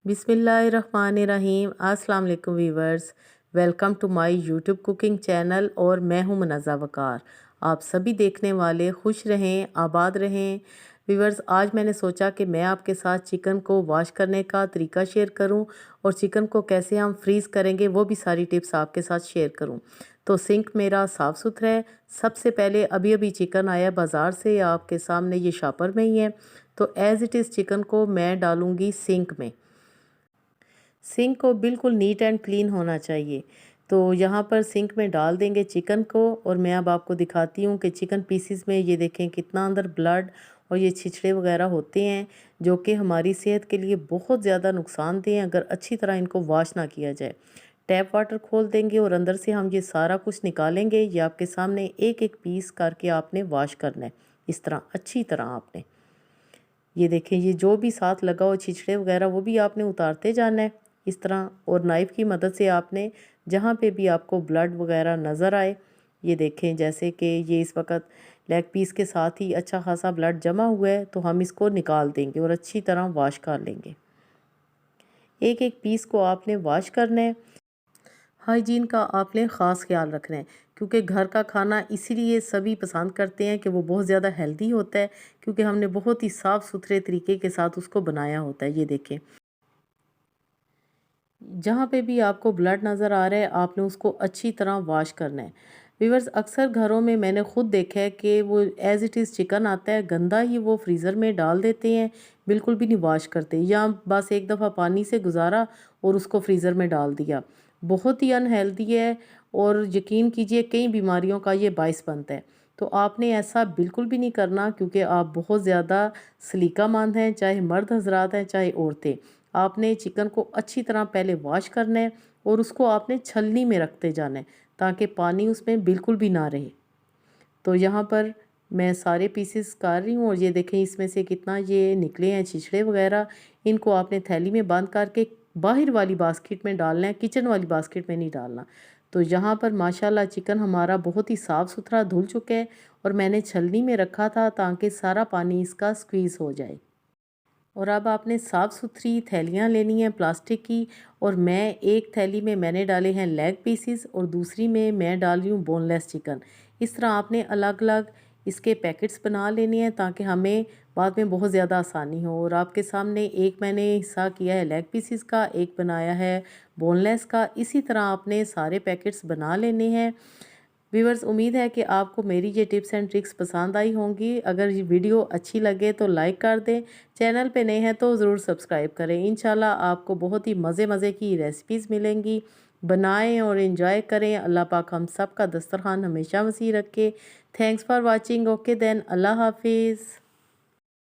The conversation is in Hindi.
बिस्मिल्लाहिर्रहमानिर्रहीम। अस्सलाम वालेकुम viewers, welcome to my YouTube cooking channel और मैं हूं मुनज़्ज़ा वकार। आप सभी देखने वाले खुश रहें, आबाद रहें। वीवर्स, आज मैंने सोचा कि मैं आपके साथ चिकन को वॉश करने का तरीका शेयर करूं और चिकन को कैसे हम फ्रीज़ करेंगे वो भी सारी टिप्स आपके साथ शेयर करूं। तो सिंक मेरा साफ़ सुथरा है। सबसे पहले अभी अभी चिकन आया बाज़ार से, आपके सामने ये शॉपर में ही है। तो एज़ इट इज़ चिकन को मैं डालूँगी सिंक में। सिंक को बिल्कुल नीट एंड क्लीन होना चाहिए। तो यहाँ पर सिंक में डाल देंगे चिकन को और मैं अब आपको दिखाती हूँ कि चिकन पीसीस में ये देखें कितना अंदर ब्लड और ये छिछड़े वगैरह होते हैं, जो कि हमारी सेहत के लिए बहुत ज़्यादा नुकसानदेह हैं अगर अच्छी तरह इनको वॉश ना किया जाए। टैप वाटर खोल देंगे और अंदर से हम ये सारा कुछ निकालेंगे। ये आपके सामने एक एक पीस करके आपने वॉश करना है, इस तरह अच्छी तरह आपने। ये देखें, ये जो भी साथ लगा हो छिछड़े वगैरह वो भी आपने उतारते जाना है इस तरह। और नाइफ़ की मदद से आपने जहाँ पे भी आपको ब्लड वगैरह नज़र आए, ये देखें जैसे कि ये इस वक्त लेग पीस के साथ ही अच्छा खासा ब्लड जमा हुआ है, तो हम इसको निकाल देंगे और अच्छी तरह वॉश कर लेंगे। एक एक पीस को आपने वॉश करना है। हाइजीन का आपने ख़ास ख्याल रखना है, क्योंकि घर का खाना इसीलिए सभी पसंद करते हैं कि वो बहुत ज़्यादा हेल्दी होता है, क्योंकि हमने बहुत ही साफ़ सुथरे तरीके के साथ उसको बनाया होता है। ये देखें, जहाँ पे भी आपको ब्लड नज़र आ रहा है आपने उसको अच्छी तरह वॉश करना है। व्यूअर्स, अक्सर घरों में मैंने ख़ुद देखा है कि वो एज़ इट इज़ चिकन आता है गंदा ही वो फ्रीज़र में डाल देते हैं, बिल्कुल भी नहीं वॉश करते, या बस एक दफ़ा पानी से गुजारा और उसको फ्रीज़र में डाल दिया। बहुत ही अनहेल्दी है और यकीन कीजिए कई बीमारियों का ये बाइस बनता है। तो आपने ऐसा बिल्कुल भी नहीं करना, क्योंकि आप बहुत ज़्यादा सलीकामंद हैं, चाहे मर्द हजरात हैं चाहे औरतें। आपने चिकन को अच्छी तरह पहले वॉश करना है और उसको आपने छलनी में रखते जाना है ताकि पानी उसमें बिल्कुल भी ना रहे। तो यहाँ पर मैं सारे पीसेस कर रही हूँ और ये देखें इसमें से कितना ये निकले हैं छिछड़े वगैरह। इनको आपने थैली में बंद करके बाहर वाली बास्केट में डालना है, किचन वाली बास्केट में नहीं डालना। तो यहाँ पर माशाल्लाह चिकन हमारा बहुत ही साफ़ सुथरा धुल चुका है और मैंने छलनी में रखा था ताकि सारा पानी इसका स्क्वीज़ हो जाए। और अब आपने साफ़ सुथरी थैलियाँ लेनी हैं प्लास्टिक की, और मैं एक थैली में मैंने डाले हैं लेग पीसीस और दूसरी में मैं डाल रही हूँ बोनलेस चिकन। इस तरह आपने अलग अलग इसके पैकेट्स बना लेने हैं ताकि हमें बाद में बहुत ज़्यादा आसानी हो। और आपके सामने एक मैंने हिस्सा किया है लेग पीसीस का, एक बनाया है बोनलेस का। इसी तरह आपने सारे पैकेट्स बना लेने हैं। व्यूअर्स, उम्मीद है कि आपको मेरी ये टिप्स एंड ट्रिक्स पसंद आई होंगी। अगर ये वीडियो अच्छी लगे तो लाइक कर दें, चैनल पे नए हैं तो ज़रूर सब्सक्राइब करें। इंशाल्लाह आपको बहुत ही मज़े मज़े की रेसिपीज़ मिलेंगी। बनाएं और एंजॉय करें। अल्लाह पाक हम सब का दस्तरखान हमेशा वसी रखे। Thanks for watching. Okay then, अल्लाह हाफिज़।